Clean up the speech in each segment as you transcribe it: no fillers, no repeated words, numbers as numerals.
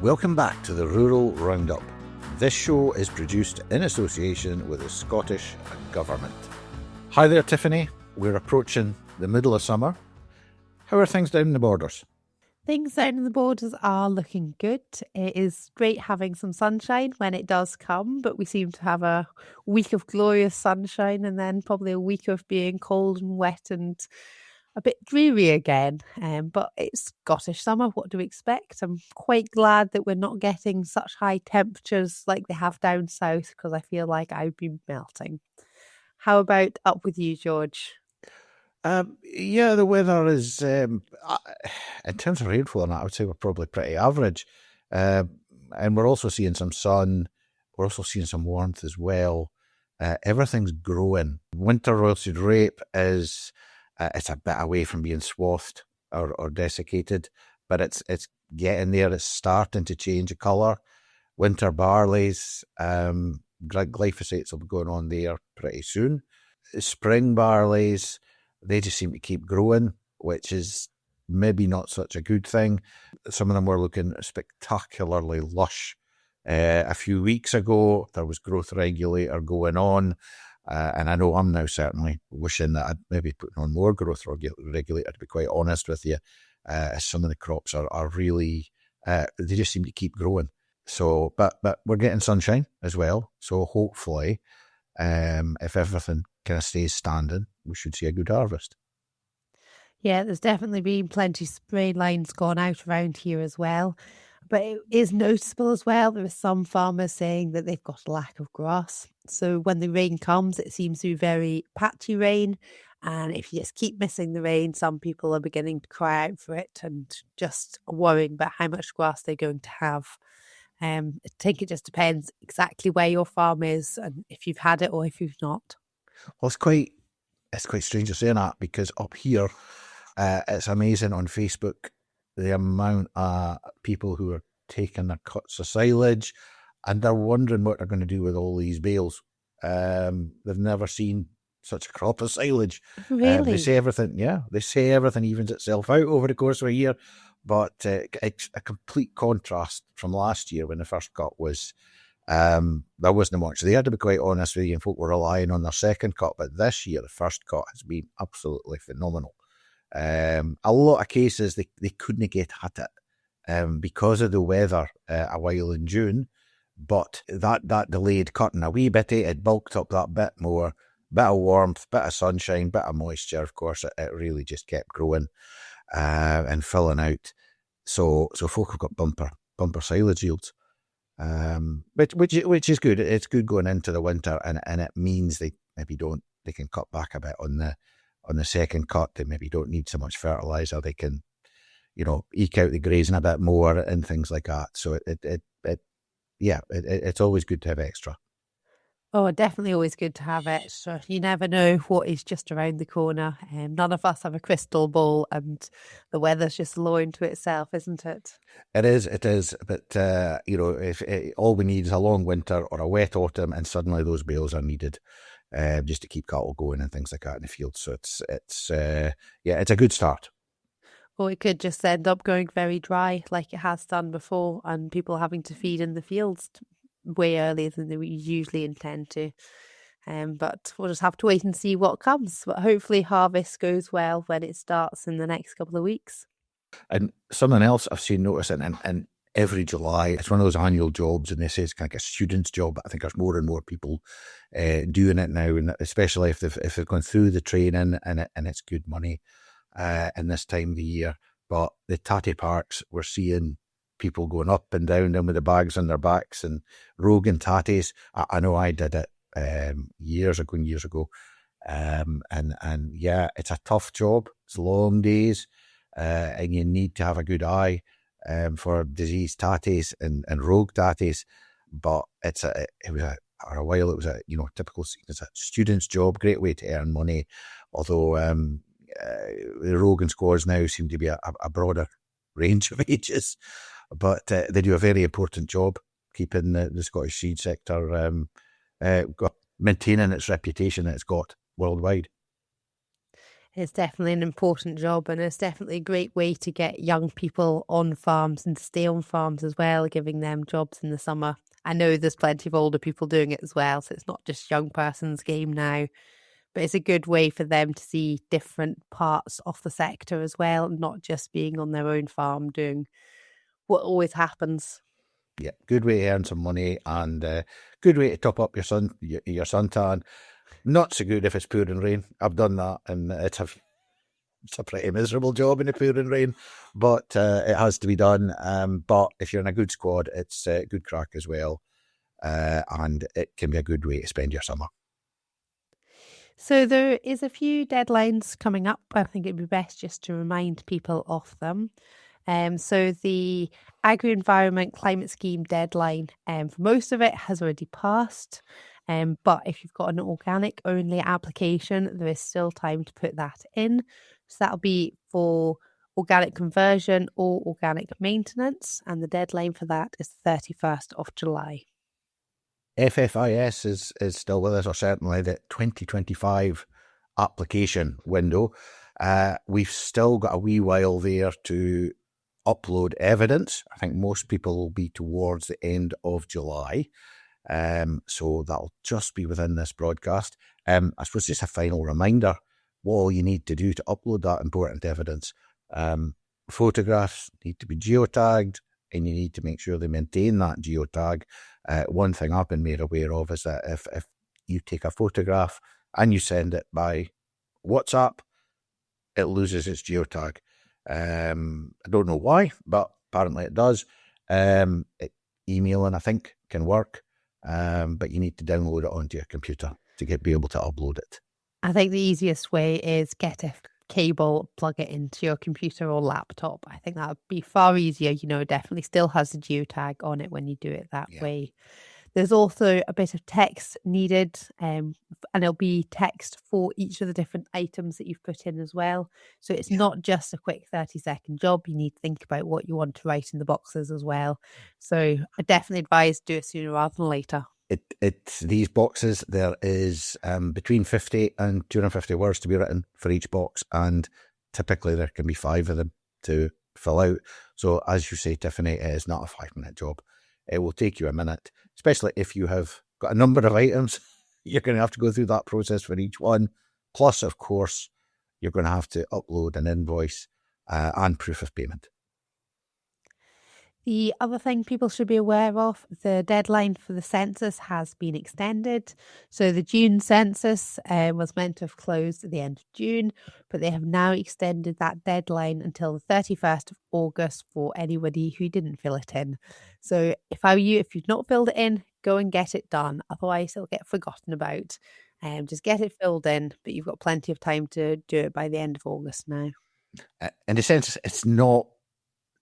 Welcome back to the Rural Roundup. This show is produced in association with the Scottish Government. Hi there, Tiffany. We're approaching the middle of summer. How are things down in the borders? Things down in the borders are looking good. It is great having some sunshine when it does come, but we seem to have a week of glorious sunshine and then probably a week of being cold and wet and a bit dreary again. But it's Scottish summer. What do we expect? I'm quite glad that we're not getting such high temperatures like they have down south, because I feel like I'd be melting. How about up with you, George? Yeah, the weather is, in terms of rainfall, and I would say we're probably pretty average. And we're also seeing some sun. We're also seeing some warmth as well. Everything's growing. Winter roasted rape is, it's a bit away from being swathed or desiccated, but it's getting there. It's starting to change a colour. Winter barleys, glyphosates will be going on there pretty soon. Spring barleys, they just seem to keep growing, which is maybe not such a good thing. Some of them were looking spectacularly lush. A few weeks ago, there was growth regulator going on, and I know I'm now certainly wishing that I'd maybe put on more growth regulator, to be quite honest with you. Some of the crops are really, they just seem to keep growing. So, but we're getting sunshine as well. So hopefully, if everything kind of stays standing, we should see a good harvest. Yeah, there's definitely been plenty of spray lines gone out around here as well. But it is noticeable as well. There are some farmers saying that they've got a lack of grass. So when the rain comes, it seems to be very patchy rain. And if you just keep missing the rain, some people are beginning to cry out for it and just worrying about how much grass they're going to have. I think it just depends exactly where your farm is and if you've had it or if you've not. Well, it's quite strange you're saying that, because up here, it's amazing on Facebook, the amount of people who are taking their cuts of silage and they're wondering what they're going to do with all these bales. They've never seen such a crop of silage. Really? They say everything evens itself out over the course of a year, but it's a complete contrast from last year when the first cut was, there wasn't much there, to be quite honest with you, and folk were relying on their second cut, but this year the first cut has been absolutely phenomenal. A lot of cases they couldn't get at it because of the weather a while in June, but that delayed cutting a wee bit, it bulked up that bit more, bit of warmth, bit of sunshine, bit of moisture. Of course, it really just kept growing and filling out. So folk have got bumper silage yields, which is good. It's good going into the winter, and it means they can cut back a bit on the second cut. They maybe don't need so much fertilizer. They can, eke out the grazing a bit more and things like that. So it's always good to have extra. Oh, definitely always good to have extra. You never know what is just around the corner. None of us have a crystal ball, and the weather's just a law unto itself, isn't it? It is. But, if all we need is a long winter or a wet autumn, and suddenly those bales are needed just to keep cattle going and things like that in the field. So it's a good start. Or it could just end up going very dry like it has done before, and people having to feed in the fields way earlier than they usually intend to. But we'll just have to wait and see what comes. But hopefully harvest goes well when it starts in the next couple of weeks. And something else I've seen notice, and every July, it's one of those annual jobs, and they say it's kind of like a student's job, but I think there's more and more people doing it now, and especially if they've gone through the training and it's good money in this time of the year. But the tatty parks, we're seeing people going up and down with the bags on their backs and rogan tatties. I know I did it years ago. And yeah, it's a tough job. It's long days, and you need to have a good eye for disease tatties and rogue tatties. But it was a typical, it's a student's job, great way to earn money. Although the rogan squads now seem to be a broader range of ages. But they do a very important job keeping the Scottish seed sector maintaining its reputation that it's got worldwide. It's definitely an important job, and it's definitely a great way to get young people on farms and to stay on farms as well, giving them jobs in the summer. I know there's plenty of older people doing it as well, so it's not just young person's game now, but it's a good way for them to see different parts of the sector as well, not just being on their own farm doing what always happens. Yeah, good way to earn some money, and good way to top up your suntan. Not so good if it's pouring rain. I've done that, and it's a pretty miserable job in the pouring rain, but it has to be done. But if you're in a good squad, it's good crack as well, and it can be a good way to spend your summer. So there is a few deadlines coming up. I think it'd be best just to remind people of them. So the Agri Environment Climate Scheme deadline, for most of it has already passed. But if you've got an organic only application, there is still time to put that in. So that'll be for organic conversion or organic maintenance. And the deadline for that is 31st of July. FFIS is still with us, or certainly the 2025 application window. We've still got a wee while there to upload evidence. I think most people will be towards the end of July. So that'll just be within this broadcast. I suppose just a final reminder, what all you need to do to upload that important evidence. Photographs need to be geotagged, and you need to make sure they maintain that geotag. One thing I've been made aware of is that if you take a photograph and you send it by WhatsApp, it loses its geotag. I don't know why, but apparently it does. Emailing, I think, can work, but you need to download it onto your computer to be able to upload it. I think the easiest way is get a cable, plug it into your computer or laptop. I think that would be far easier. It definitely still has the geotag on it when you do it that way. There's also a bit of text needed, and it'll be text for each of the different items that you've put in as well. So it's not just a quick 30-second job. You need to think about what you want to write in the boxes as well. So I definitely advise do it sooner rather than later. These boxes, there is between 50 and 250 words to be written for each box, and typically there can be 5 of them to fill out. So as you say, Tiffany, it is not a 5-minute job. It will take you a minute, especially if you have got a number of items. You're going to have to go through that process for each one. Plus, of course, you're going to have to upload an invoice and proof of payment. The other thing people should be aware of, the deadline for the census has been extended. So the June census was meant to have closed at the end of June, but they have now extended that deadline until the 31st of August for anybody who didn't fill it in. So if you've not filled it in, go and get it done. Otherwise, it'll get forgotten about. Just get it filled in, but you've got plenty of time to do it by the end of August now. In the census, it's not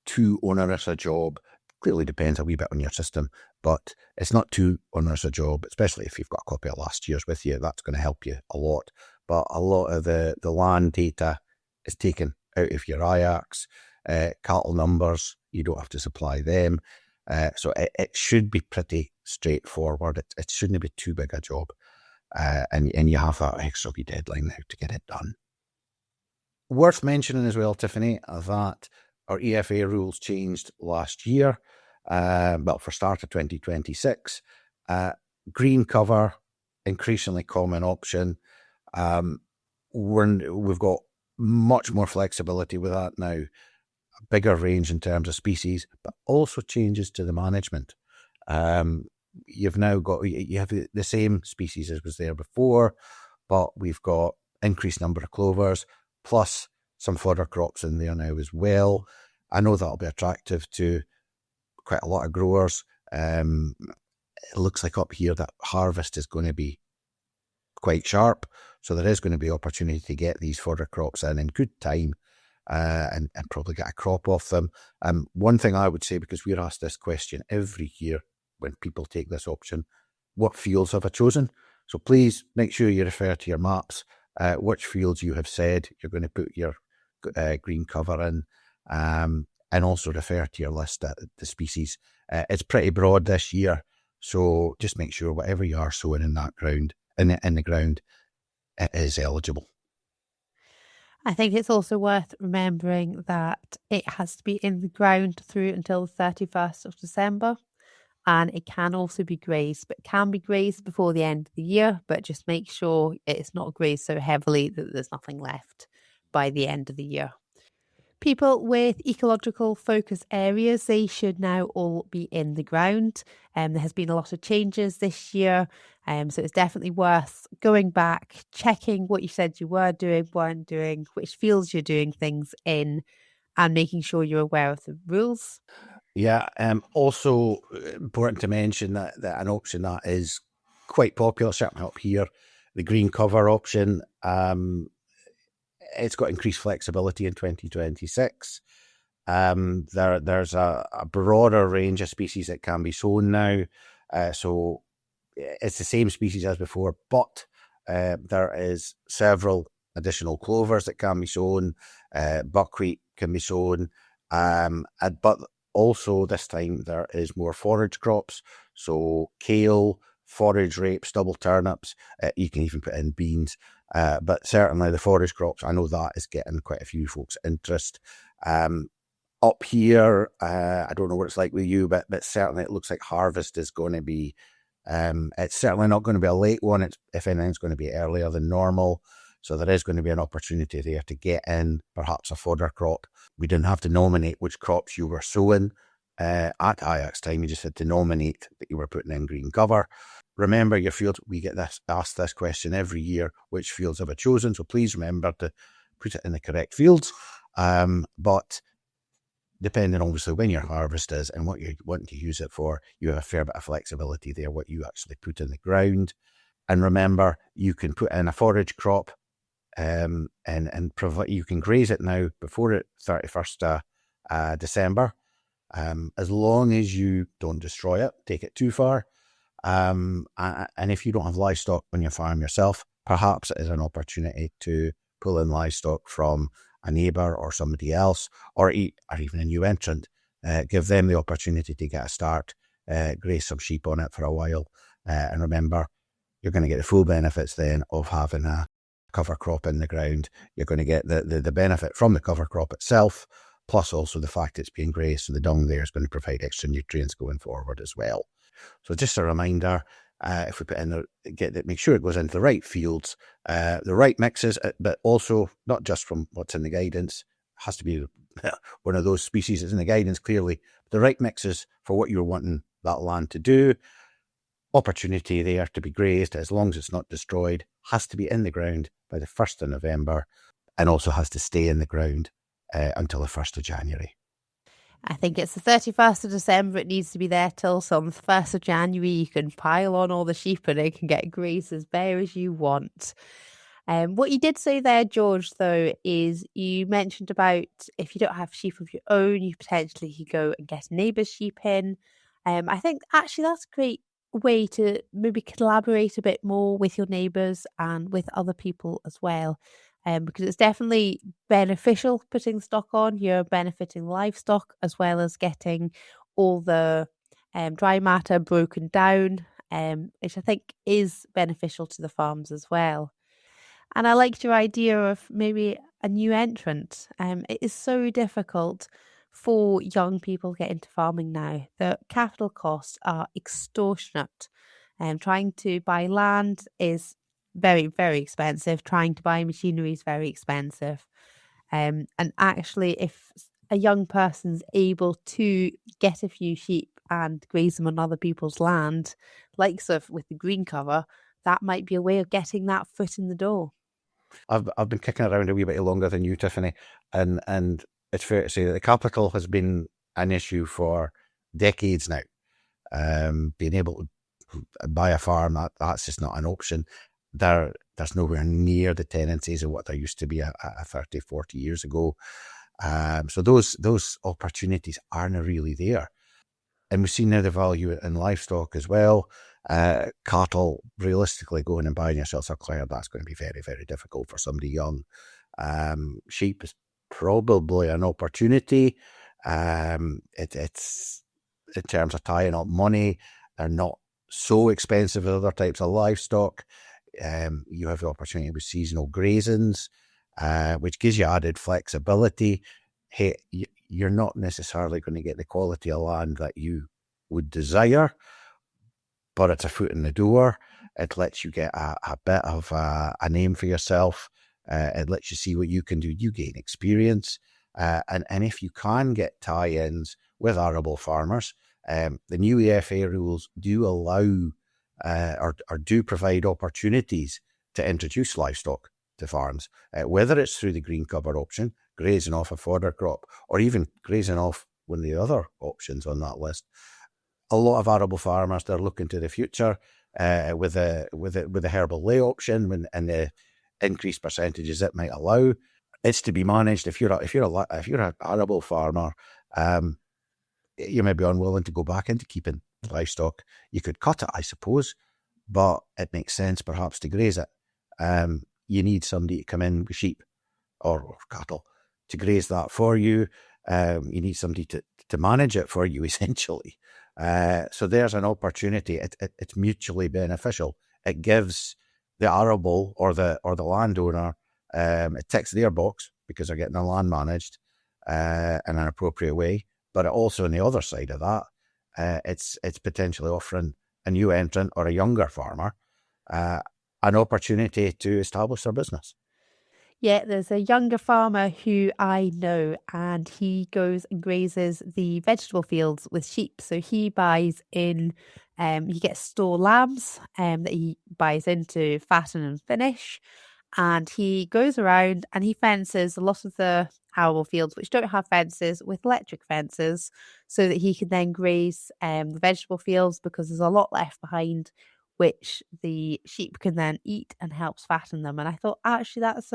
too onerous a job. Clearly depends a wee bit on your system, but it's not too onerous a job, especially if you've got a copy of last year's with you. That's going to help you a lot. But a lot of the land data is taken out of your IACs. Cattle numbers, you don't have to supply them. So it should be pretty straightforward. It shouldn't be too big a job. And you have that extra wee deadline now to get it done. Worth mentioning as well, Tiffany, that our EFA rules changed last year, for start of 2026. Green cover, increasingly common option. We've got much more flexibility with that now, a bigger range in terms of species, but also changes to the management. You have the same species as was there before, but we've got increased number of clovers, plus some fodder crops in there now as well. I know that'll be attractive to quite a lot of growers. It looks like up here that harvest is going to be quite sharp, so there is going to be opportunity to get these fodder crops in good time and probably get a crop off them. One thing I would say, because we're asked this question every year when people take this option, what fields have I chosen? So please make sure you refer to your maps, which fields you have said you're going to put your green cover in, and also refer to your list at the species. It's pretty broad this year, so just make sure whatever you are sowing in that ground, in the ground, it is eligible. I think it's also worth remembering that it has to be in the ground through until the 31st of December. And it can also be grazed, but it can be grazed before the end of the year, but just make sure it's not grazed so heavily that there's nothing left by the end of the year. People with ecological focus areas, they should now all be in the ground. There has been a lot of changes this year, so it's definitely worth going back, checking what you said you were doing, weren't doing, which fields you're doing things in, and making sure you're aware of the rules. Yeah, also important to mention that an option that is quite popular, certainly up here, the green cover option. It's got increased flexibility in 2026. There's a broader range of species that can be sown now. So it's the same species as before, but there is several additional clovers that can be sown. Buckwheat can be sown. But also this time there is more forage crops. So kale, forage rape, stubble turnips. You can even put in beans. But certainly the forage crops, I know that is getting quite a few folks' interest. Up here, I don't know what it's like with you, but certainly it looks like harvest is going to be, it's certainly not going to be a late one. It's, if anything, it's going to be earlier than normal. So there is going to be an opportunity there to get in perhaps a fodder crop. We didn't have to nominate which crops you were sowing at Ajax time. You just had to nominate that you were putting in green cover. Remember your fields. We get asked this question every year, which fields have I chosen? So please remember to put it in the correct fields. But depending obviously when your harvest is and what you're wanting to use it for, you have a fair bit of flexibility there, what you actually put in the ground. And remember, you can put in a forage crop and provide, you can graze it now before it 31st December, as long as you don't destroy it, take it too far. And if you don't have livestock on your farm yourself, perhaps it is an opportunity to pull in livestock from a neighbour or somebody else, or even a new entrant. Give them the opportunity to get a start, graze some sheep on it for a while. And remember, you're going to get the full benefits then of having a cover crop in the ground. You're going to get the benefit from the cover crop itself, plus also the fact it's being grazed, so the dung there is going to provide extra nutrients going forward as well. So just a reminder, if we put in make sure it goes into the right fields, the right mixes, but also not just from what's in the guidance. It has to be one of those species that's in the guidance, clearly. The right mixes for what you're wanting that land to do. Opportunity there to be grazed, as long as it's not destroyed, has to be in the ground by the 1st of November, and also has to stay in the ground until the 1st of January. I think it's the 31st of December it needs to be there till, so on the 1st of January you can pile on all the sheep and it can get grazed as bare as you want. What you did say there, George, though, is you mentioned about if you don't have sheep of your own, you potentially could go and get neighbours' sheep in. I think actually that's a great way to maybe collaborate a bit more with your neighbours and with other people as well. Because it's definitely beneficial putting stock on. You're benefiting livestock as well as getting all the dry matter broken down, which I think is beneficial to the farms as well. And I liked your idea of maybe a new entrant. It is so difficult for young people to get into farming now. The capital costs are extortionate. Trying to buy land is very, very expensive. Trying to buy machinery is very expensive. And actually, if a young person's able to get a few sheep and graze them on other people's land, like sort of with the green cover, that might be a way of getting that foot in the door. I've been kicking around a wee bit longer than you, Tiffany, and it's fair to say that the capital has been an issue for decades now. Being able to buy a farm, that's just not an option. There's nowhere near the tenancies of what there used to be a 30, 40 years ago. So those opportunities aren't really there. And we've seen now the value in livestock as well. Cattle, realistically, going and buying yourself a clear, that's going to be very, very difficult for somebody young. Sheep is probably an opportunity. It's in terms of tying up money, they're not so expensive as other types of livestock. You have the opportunity with seasonal grazings. which gives you added flexibility. Hey, you're not necessarily going to get the quality of land that you would desire, but it's a foot in the door. It lets you get a bit of a name for yourself. It lets you see what you can do. You gain experience. And if you can get tie-ins with arable farmers, the new EFA rules do allow or do provide opportunities to introduce livestock to farms, whether it's through the green cover option, grazing off a fodder crop, or even grazing off one of the other options on that list. A lot of arable farmers, they're looking to the future with the herbal lay option and the increased percentages it might allow. It's to be managed. If you're an arable farmer, you may be unwilling to go back into keeping livestock. You could cut it, I suppose, but it makes sense perhaps to graze it. You need somebody to come in with sheep or cattle to graze that for you. You need somebody to manage it for you, essentially. So there's an opportunity. It's mutually beneficial. It gives the arable or the landowner, it ticks their box because they're getting the land managed in an appropriate way. But it also, on the other side of that, it's potentially offering a new entrant or a younger farmer an opportunity to establish their business. Yeah, there's a younger farmer who I know, and he goes and grazes the vegetable fields with sheep. So he buys in, he gets store lambs that he buys in to fatten and finish. And he goes around and he fences a lot of the arable fields which don't have fences with electric fences, so that he can then graze the vegetable fields, because there's a lot left behind which the sheep can then eat and helps fatten them. And I thought, actually, that's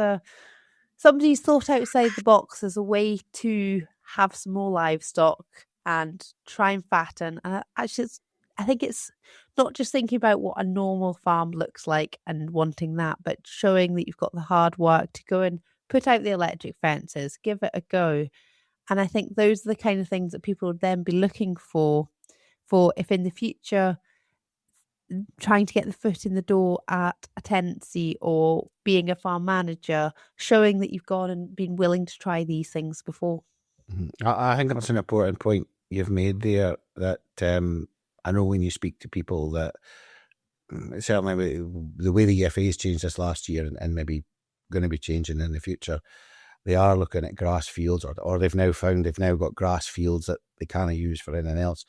somebody's thought outside the box as a way to have some more livestock and try and fatten. And actually, I think it's not just thinking about what a normal farm looks like and wanting that, but showing that you've got the hard work to go and put out the electric fences, give it a go. And I think those are the kind of things that people would then be looking for if in the future trying to get the foot in the door at a tenancy or being a farm manager, showing that you've gone and been willing to try these things before. I think that's an important point you've made there, that I know when you speak to people that certainly the way the EFA has changed this last year and maybe going to be changing in the future, they are looking at grass fields, or they've now got grass fields that they can't use for anything else.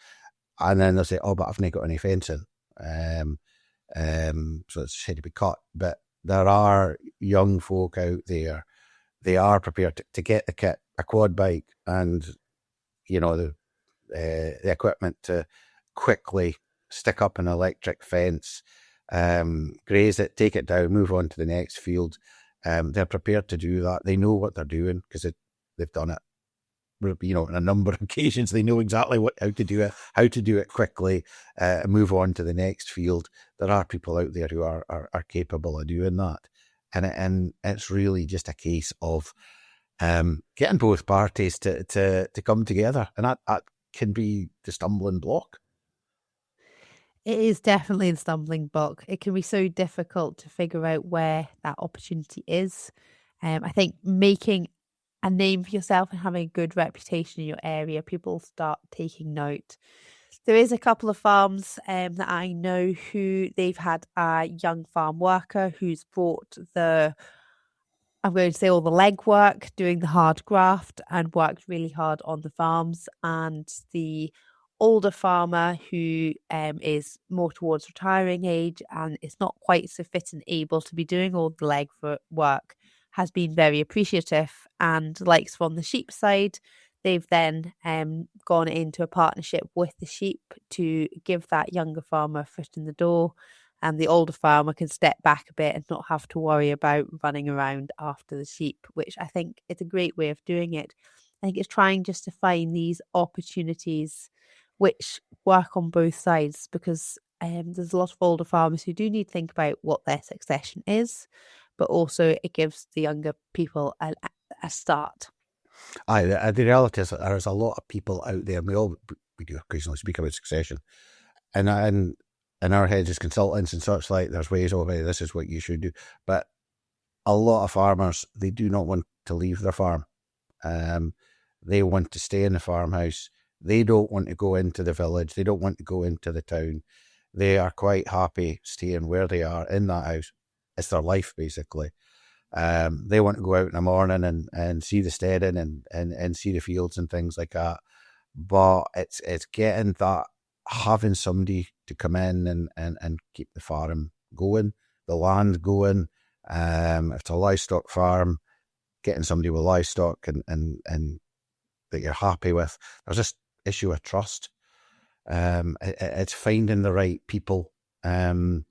And then they'll say, oh, but I've not got any fencing. So it's had to be cut. But there are young folk out there, they are prepared to get the kit, a quad bike, and the equipment to quickly stick up an electric fence, graze it, take it down, move on to the next field. They're prepared to do that. They know what they're doing because they've done it. On a number of occasions. They know exactly how to do it quickly, move on to the next field. There are people out there who are capable of doing that, and it's really just a case of getting both parties to come together, and that can be the stumbling block. It is definitely the stumbling block. It can be so difficult to figure out where that opportunity is. I think making a name for yourself and having a good reputation in your area, people start taking note. There is a couple of farms that I know who they've had a young farm worker who's brought I'm going to say all the legwork, doing the hard graft, and worked really hard on the farms. And the older farmer who is more towards retiring age and is not quite so fit and able to be doing all the leg work has been very appreciative. And like from the sheep side, they've then gone into a partnership with the sheep to give that younger farmer a foot in the door, and the older farmer can step back a bit and not have to worry about running around after the sheep, which I think is a great way of doing it. I think it's trying just to find these opportunities which work on both sides, because there's a lot of older farmers who do need to think about what their succession is, but also it gives the younger people a start. The reality is that there's a lot of people out there, and we do occasionally speak about succession, and in our heads as consultants and such, like, there's ways of, this is what you should do, but a lot of farmers, they do not want to leave their farm. They want to stay in the farmhouse. They don't want to go into the village. They don't want to go into the town. They are quite happy staying where they are in that house. It's their life, basically. They want to go out in the morning and see the steading and see the fields and things like that. But it's getting that, having somebody to come in and keep the farm going, the land going. If it's a livestock farm, getting somebody with livestock and that you're happy with. There's this issue of trust. It's finding the right people, getting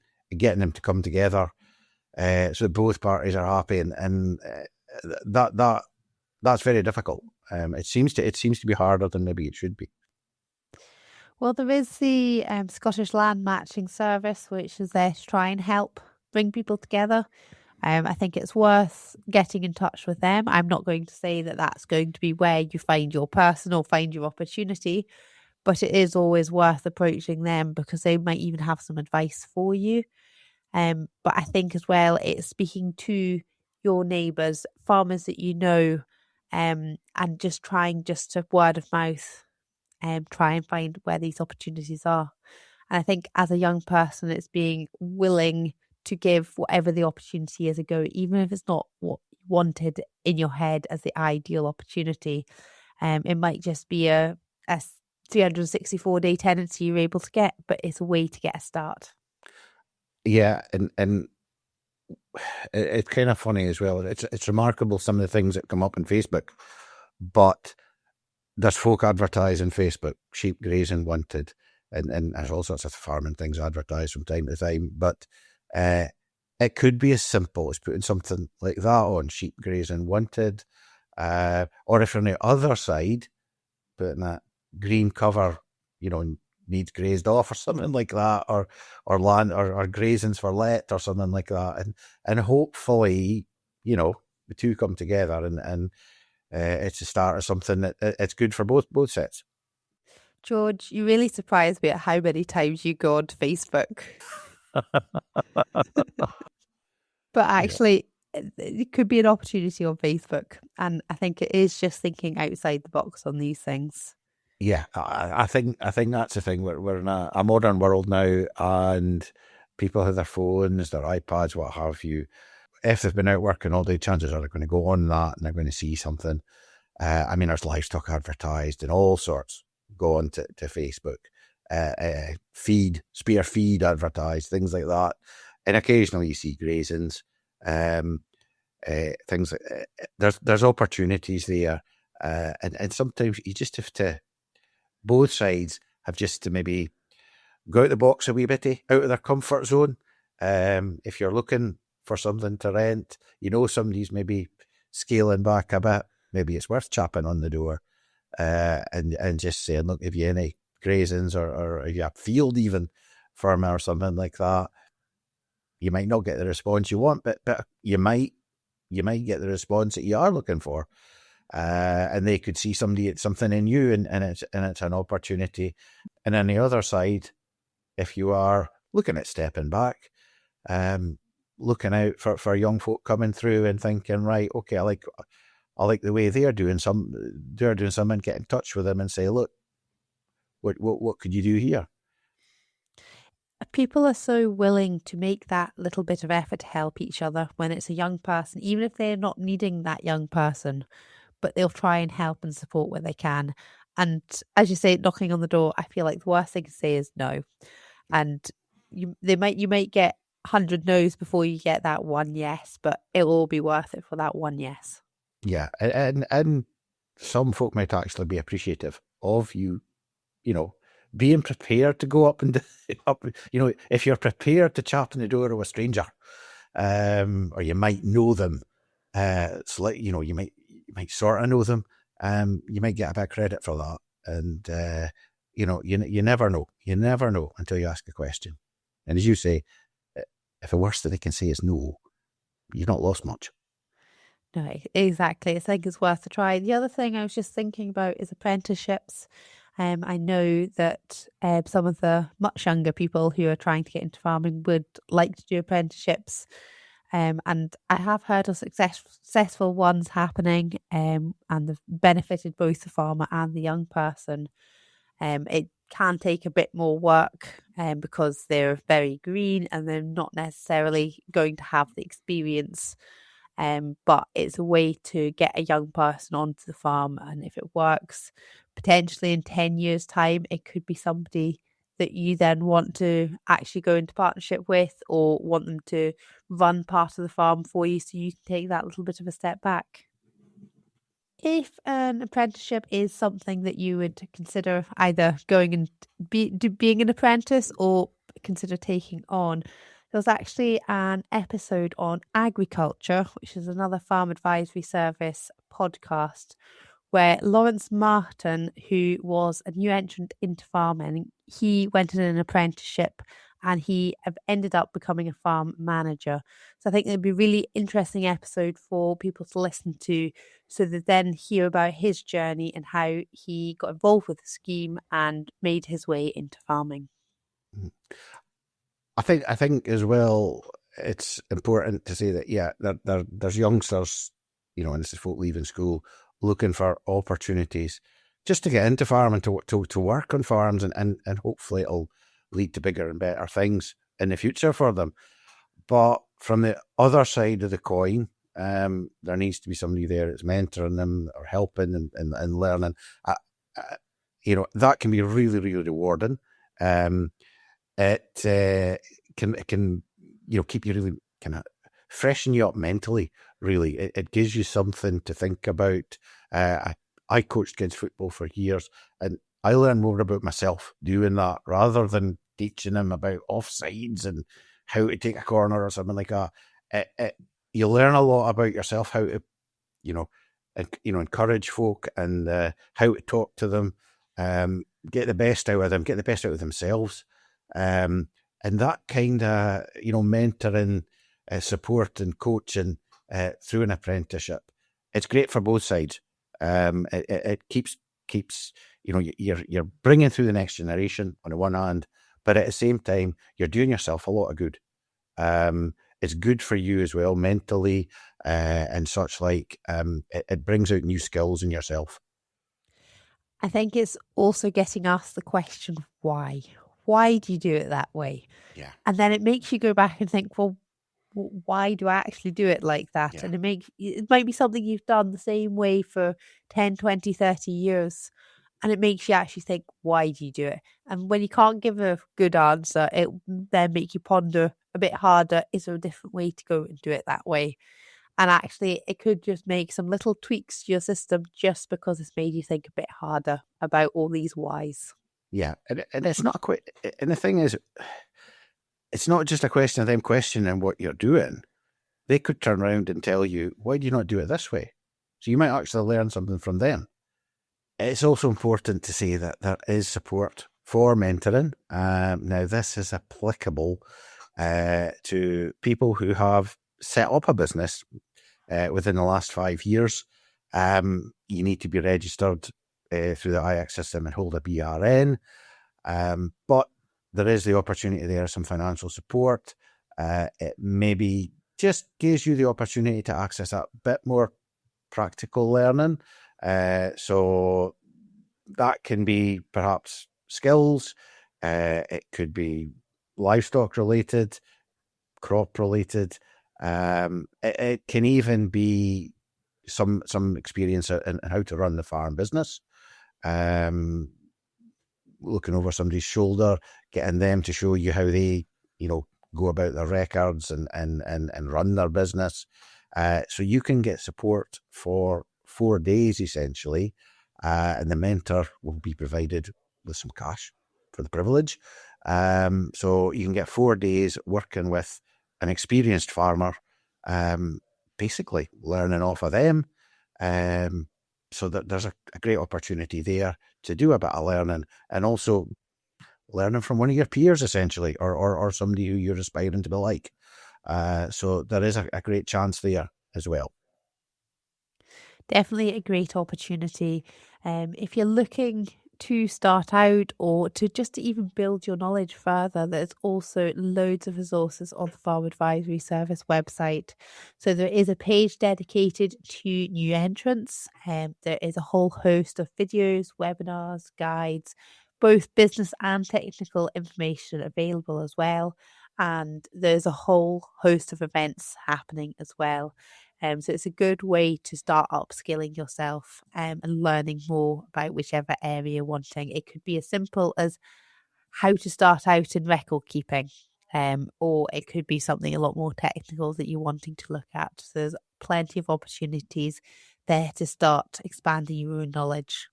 them to come together, so both parties are happy, and that's very difficult. It seems to be harder than maybe it should be. Well, there is the Scottish Land Matching Service, which is there to try and help bring people together. I think it's worth getting in touch with them. I'm not going to say that that's going to be where you find your person or find your opportunity, but it is always worth approaching them because they might even have some advice for you. But I think as well, it's speaking to your neighbours, farmers that you know, and just trying just to word of mouth try and find where these opportunities are. And I think as a young person, it's being willing to give whatever the opportunity is a go, even if it's not what you wanted in your head as the ideal opportunity. It might just be a 364-day tenancy you're able to get, but it's a way to get a start. Yeah, and it's kind of funny as well. It's remarkable some of the things that come up on Facebook, but there's folk advertising Facebook, sheep grazing wanted, and there's all sorts of farming things advertised from time to time. But it could be as simple as putting something like that on, sheep grazing wanted, or if on the other side, putting that green cover, needs grazed off or something like that, or land or grazings for let or something like that, and hopefully, the two come together and it's the start of something that it's good for both sets. George, you really surprised me at how many times you go on to Facebook. But actually, it could be an opportunity on Facebook, and I think it is just thinking outside the box on these things. Yeah, I think that's the thing. We're in a modern world now, and people have their phones, their iPads, what have you. If they've been out working all day, chances are they're going to go on that and they're going to see something. There's livestock advertised and all sorts go on to Facebook. Spear feed advertised, things like that. And occasionally you see grazings. Things like there's opportunities there. And sometimes you just have to, both sides have just to maybe go out the box a wee bit, out of their comfort zone. If you're looking for something to rent, somebody's maybe scaling back a bit, maybe it's worth chapping on the door and just saying, look, if you any grazings or if you have field even for me or something like that, you might not get the response you want, but you might get the response that you are looking for. And they could see something in you, and it's an opportunity. And on the other side, if you are looking at stepping back, looking out for young folk coming through and thinking, right, okay, I like the way they're doing something, get in touch with them and say, look, what could you do here? People are so willing to make that little bit of effort to help each other when it's a young person, even if they're not needing that young person, but they'll try and help and support where they can. And as you say, knocking on the door, I feel like the worst thing to say is no. And you might get 100 no's before you get that one yes, but it'll all be worth it for that one yes. Yeah, and some folk might actually be appreciative of you, being prepared to go up and up. If you're prepared to chap on the door of a stranger, or you might know them, it's like you might sort of know them. You might get a bit of credit for that, and you never know. You never know until you ask a question. And as you say, if the worst that they can say is no, you've not lost much. No, exactly. I think it's worth a try. The other thing I was just thinking about is apprenticeships. I know that some of the much younger people who are trying to get into farming would like to do apprenticeships. And I have heard of successful ones happening, and they've benefited both the farmer and the young person. It can take a bit more work because they're very green and they're not necessarily going to have the experience. But it's a way to get a young person onto the farm, and if it works, potentially in 10 years' time, it could be somebody that you then want to actually go into partnership with, or want them to run part of the farm for you so you can take that little bit of a step back. If an apprenticeship is something that you would consider either going and being an apprentice or consider taking on, there was actually an episode on agriculture, which is another farm advisory service podcast, where Lawrence Martin, who was a new entrant into farming, he went in an apprenticeship and he ended up becoming a farm manager. So I think it'd be a really interesting episode for people to listen to, so that then hear about his journey and how he got involved with the scheme and made his way into farming. I think as well, it's important to say that there's youngsters, and this is folk leaving school looking for opportunities just to get into farming, to work on farms, and hopefully it'll lead to bigger and better things in the future for them. But from the other side of the coin, there needs to be somebody there that's mentoring them or helping and learning. That can be really, really rewarding. It can keep you really kind of freshen you up mentally. Really, it gives you something to think about. I coached kids football for years, and I learned more about myself doing that rather than teaching them about offsides and how to take a corner or something like that. You learn a lot about yourself, how to encourage folk, and how to talk to them, get the best out of them, get the best out of themselves. And that kind of, mentoring, support and coaching through an apprenticeship, it's great for both sides. It keeps you're bringing through the next generation on the one hand, but at the same time, you're doing yourself a lot of good. It's good for you as well, mentally, and such like. It brings out new skills in yourself. I think it's also getting asked the question, why? Why do you do it that way? Yeah. And then it makes you go back and think, well, why do I actually do it like that? Yeah. And it might be something you've done the same way for 10, 20, 30 years. And it makes you actually think, why do you do it? And when you can't give a good answer, it then make you ponder a bit harder. Is there a different way to go and do it that way? And actually, it could just make some little tweaks to your system just because it's made you think a bit harder about all these whys. Yeah. And it's not quite, and the thing is, it's not just a question of them questioning what you're doing. They could turn around and tell you, why do you not do it this way? So you might actually learn something from them. It's also important to say that there is support for mentoring. Now, this is applicable to people who have set up a business within the last 5 years. You need to be registered through the IAC system and hold a BRN. But there is the opportunity there, some financial support. It maybe just gives you the opportunity to access a bit more practical learning. So that can be perhaps skills. It could be livestock related, crop related. It can even be some experience in how to run the farm business. Looking over somebody's shoulder, getting them to show you how they, go about their records and run their business. So you can get support for 4 days essentially, and the mentor will be provided with some cash for the privilege. So you can get 4 days working with an experienced farmer, basically learning off of them. So that there's a great opportunity there to do a bit of learning, and also learning from one of your peers essentially, or somebody who you're aspiring to be like. So there is a great chance there as well. Definitely a great opportunity. If you're looking to start out or to just to even build your knowledge further, there's also loads of resources on the Farm Advisory Service website. So there is a page dedicated to new entrants. There is a whole host of videos, webinars, guides, both business and technical information available as well. And there's a whole host of events happening as well. So it's a good way to start upskilling yourself and learning more about whichever area you're wanting. It could be as simple as how to start out in record keeping, or it could be something a lot more technical that you're wanting to look at. So there's plenty of opportunities there to start expanding your own knowledge.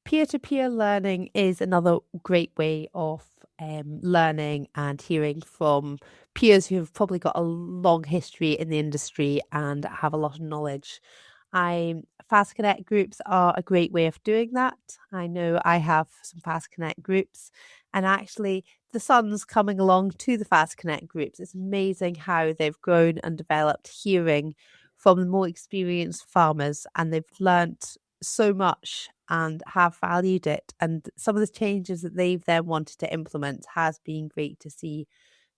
Peer-to-peer learning is another great way of learning and hearing from peers who have probably got a long history in the industry and have a lot of knowledge. FAS Connect groups are a great way of doing that. I know I have some FAS Connect groups, and actually the sons coming along to the FAS Connect groups, it's amazing how they've grown and developed hearing from the more experienced farmers, and they've learnt so much and have valued it. And some of the changes that they've then wanted to implement has been great to see.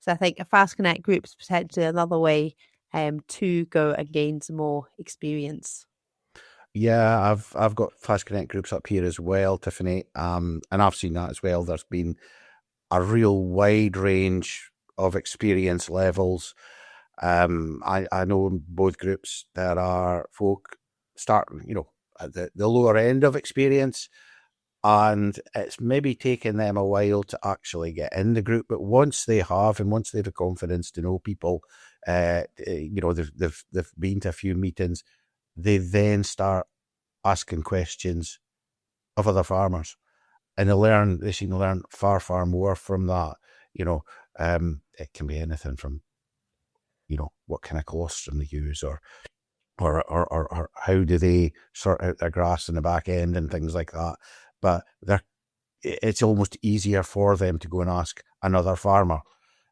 So I think a FAS Connect group is potentially another way to go and gain some more experience. Yeah, I've got FAS Connect groups up here as well, Tiffany, and I've seen that as well. There's been a real wide range of experience levels. I know in both groups there are folk starting, at the lower end of experience, and it's maybe taken them a while to actually get in the group. But once they have, and once they have the confidence to know people, they've been to a few meetings, they then start asking questions of other farmers, and they seem to learn far more from that. It can be anything from, what kind of colostrum they use, or how do they sort out their grass in the back end and things like that. But it's almost easier for them to go and ask another farmer,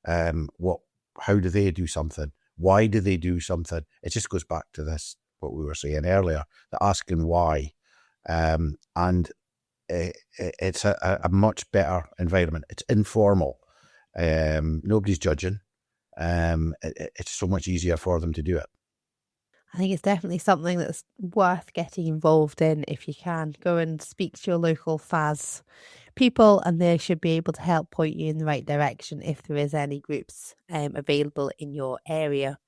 how do they do something? Why do they do something? It just goes back to this, what we were saying earlier, the asking why. And it's a much better environment. It's informal. Nobody's judging. It's so much easier for them to do it. I think it's definitely something that's worth getting involved in if you can. Go and speak to your local FAS people, and they should be able to help point you in the right direction if there is any groups available in your area.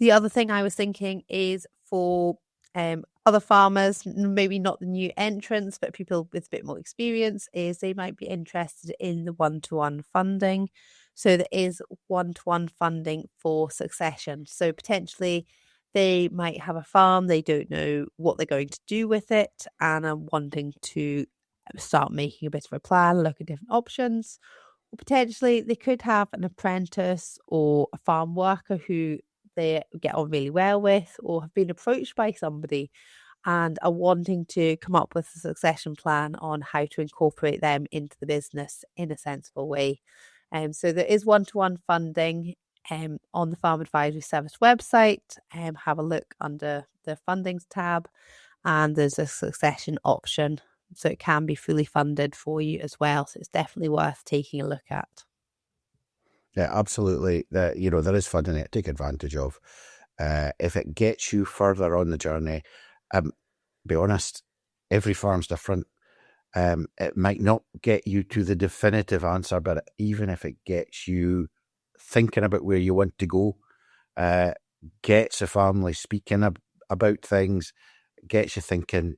The other thing I was thinking is for other farmers, maybe not the new entrants, but people with a bit more experience, is they might be interested in the one-to-one funding. So there is one-to-one funding for succession. So potentially they might have a farm, they don't know what they're going to do with it, and are wanting to start making a bit of a plan, look at different options. Or potentially they could have an apprentice or a farm worker who they get on really well with, or have been approached by somebody and are wanting to come up with a succession plan on how to incorporate them into the business in a sensible way. So there is one-to-one funding on the Farm Advisory Service website. Have a look under the fundings tab, and there's a succession option, so it can be fully funded for you as well. So it's definitely worth taking a look at. Yeah, absolutely. There is funding it. Take advantage of. If it gets you further on the journey, be honest, every farm's different. It might not get you to the definitive answer, but even if it gets you thinking about where you want to go, gets a family speaking about things, gets you thinking,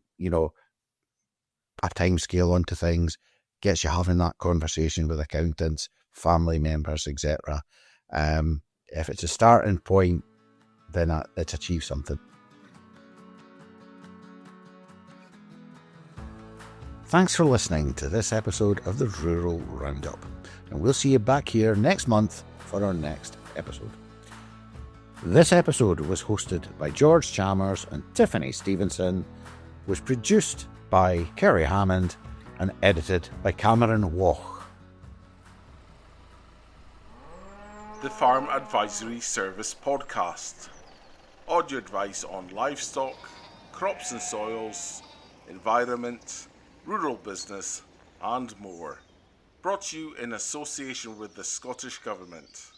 a time scale onto things, gets you having that conversation with accountants, family members, etc. If it's a starting point, then it's achieved something. Thanks for listening to this episode of the Rural Roundup, and we'll see you back here next month for our next episode. This episode was hosted by George Chalmers and Tiffany Stephenson, was produced by Kerry Hammond, and edited by Cameron Walsh. The Farm Advisory Service Podcast. Audio advice on livestock, crops and soils, environment, rural business, and more. Brought to you in association with the Scottish Government.